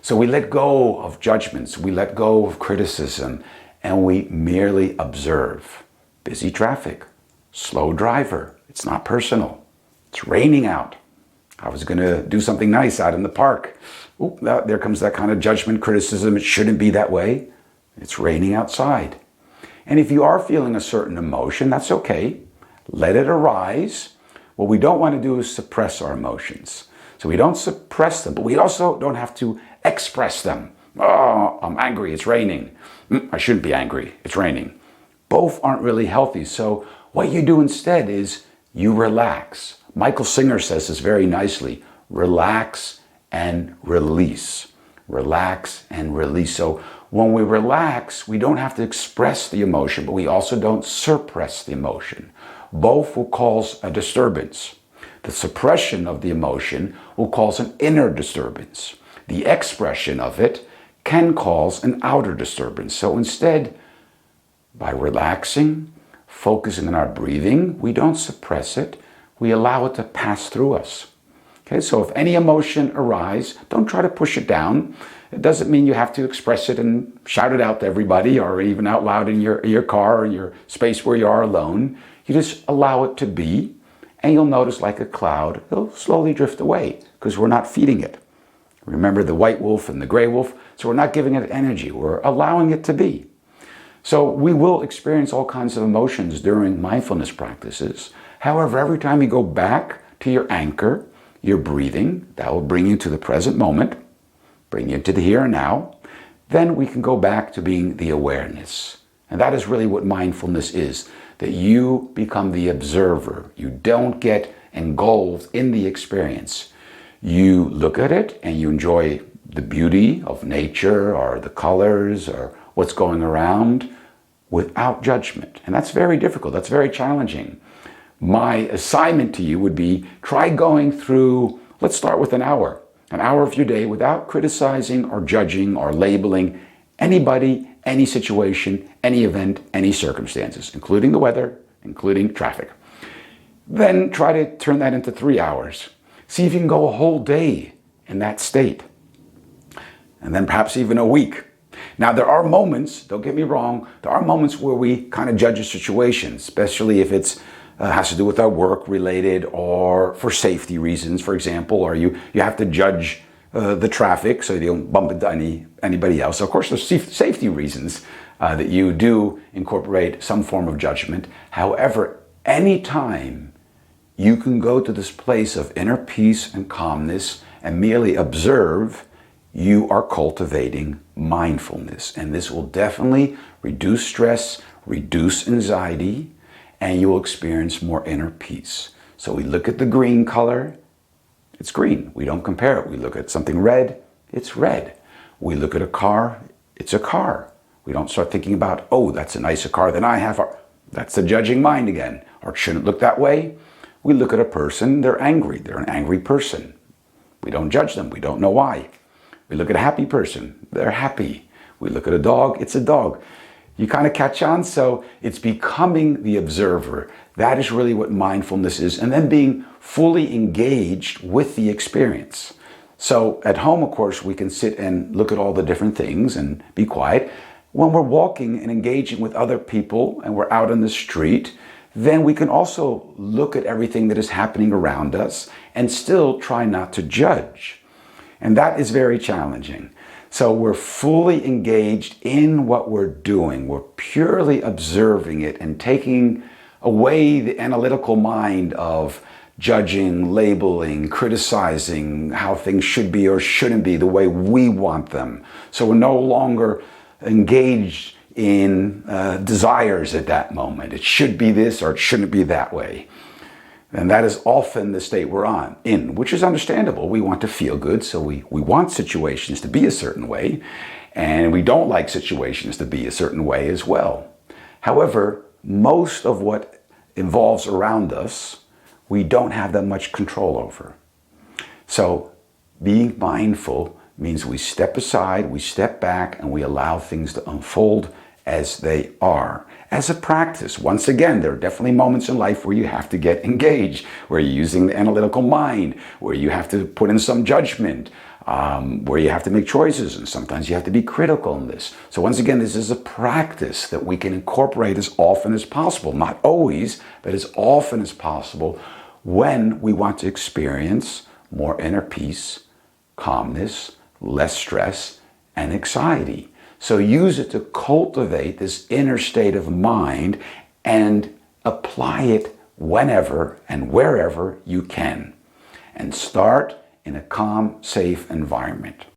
So we let go of judgments, we let go of criticism, and we merely observe. Busy traffic, slow driver, it's not personal. It's raining out. I was going to do something nice out in the park. Oop, there comes that kind of judgment, criticism. It shouldn't be that way. It's raining outside. And if you are feeling a certain emotion, that's okay. Let it arise. What we don't want to do is suppress our emotions. So we don't suppress them, but we also don't have to express them. Oh, I'm angry, it's raining. I shouldn't be angry, it's raining. Both aren't really healthy. So what you do instead is you relax. Michael Singer says this very nicely. Relax and release. Relax and release. So when we relax, we don't have to express the emotion, but we also don't suppress the emotion. Both will cause a disturbance. The suppression of the emotion will cause an inner disturbance. The expression of it can cause an outer disturbance. So instead, by relaxing, focusing on our breathing, we don't suppress it, we allow it to pass through us. Okay, so if any emotion arises, don't try to push it down. It doesn't mean you have to express it and shout it out to everybody or even out loud in your car or your space where you are alone. You just allow it to be, and you'll notice like a cloud, it'll slowly drift away because we're not feeding it. Remember the white wolf and the gray wolf? So we're not giving it energy, we're allowing it to be. So we will experience all kinds of emotions during mindfulness practices. However, every time you go back to your anchor, your breathing, that will bring you to the present moment, bring you to the here and now, then we can go back to being the awareness. And that is really what mindfulness is, that you become the observer. You don't get engulfed in the experience. You look at it and you enjoy the beauty of nature or the colors or what's going around without judgment. And that's very difficult. That's very challenging. My assignment to you would be try going through, let's start with an hour of your day without criticizing or judging or labeling anybody, any situation, any event, any circumstances, including the weather, including traffic. Then try to turn that into 3 hours. See if you can go a whole day in that state. And then perhaps even a week. Now there are moments, don't get me wrong, there are moments where we kind of judge a situation, especially if it's has to do with our work related or for safety reasons, for example, or you have to judge the traffic so you don't bump into anybody else. Of course, there's safety reasons that you do incorporate some form of judgment. However, anytime you can go to this place of inner peace and calmness and merely observe, you are cultivating mindfulness. And this will definitely reduce stress, reduce anxiety, and you will experience more inner peace. So we look at the green color, it's green. We don't compare it. We look at something red, it's red. We look at a car, it's a car. We don't start thinking about, oh, that's a nicer car than I have. That's the judging mind again. Or it shouldn't look that way. We look at a person, they're angry. They're an angry person. We don't judge them. We don't know why. We look at a happy person. They're happy. We look at a dog. It's a dog. You kind of catch on? So it's becoming the observer. That is really what mindfulness is. And then being fully engaged with the experience. So at home, of course, we can sit and look at all the different things and be quiet. When we're walking and engaging with other people and we're out on the street, then we can also look at everything that is happening around us and still try not to judge. And that is very challenging. So we're fully engaged in what we're doing. We're purely observing it and taking away the analytical mind of judging, labeling, criticizing how things should be or shouldn't be the way we want them. So we're no longer engaged in desires at that moment. It should be this or it shouldn't be that way. And that is often the state we're in, which is understandable. We want to feel good, so we want situations to be a certain way, and we don't like situations to be a certain way as well. However, most of what involves around us, we don't have that much control over. So being mindful means we step aside, we step back, and we allow things to unfold as they are. As a practice, once again, there are definitely moments in life where you have to get engaged, where you're using the analytical mind, where you have to put in some judgment, where you have to make choices, and sometimes you have to be critical in this. So once again, this is a practice that we can incorporate as often as possible. Not always, but as often as possible when we want to experience more inner peace, calmness, less stress, and anxiety. So use it to cultivate this inner state of mind and apply it whenever and wherever you can. And start in a calm, safe environment.